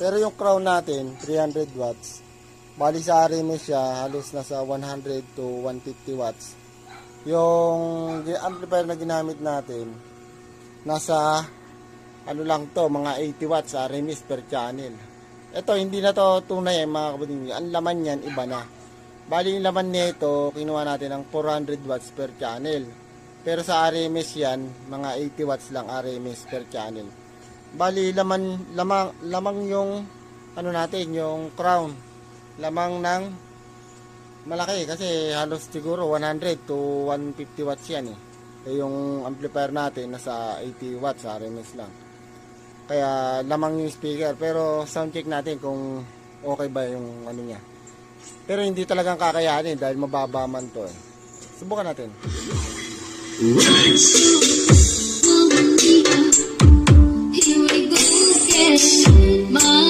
Pero yung crown natin, 300 watts. Bali sa RMS siya, halos nasa 100 to 150 watts. Yung amplifier na ginamit natin, nasa ano lang to, mga 80 watts RMS per channel. Ito, hindi na to tunay mga kabuding. Ang laman niyan, iba na. Bali yung laman nito, kinuha natin ng 400 watts per channel. Pero sa RMS yan, mga 80 watts lang RMS per channel. Bali lamang yung ano natin, yung crown. Lamang ng malaki kasi halos siguro 100 to 150 watts yan eh. Yung amplifier natin nasa 80 watts RMS lang. Kaya lamang yung speaker, pero sound check natin kung okay ba yung ano niya. Pero hindi talagang kakayanin dahil mababa man to eh. Subukan natin. Here we go again.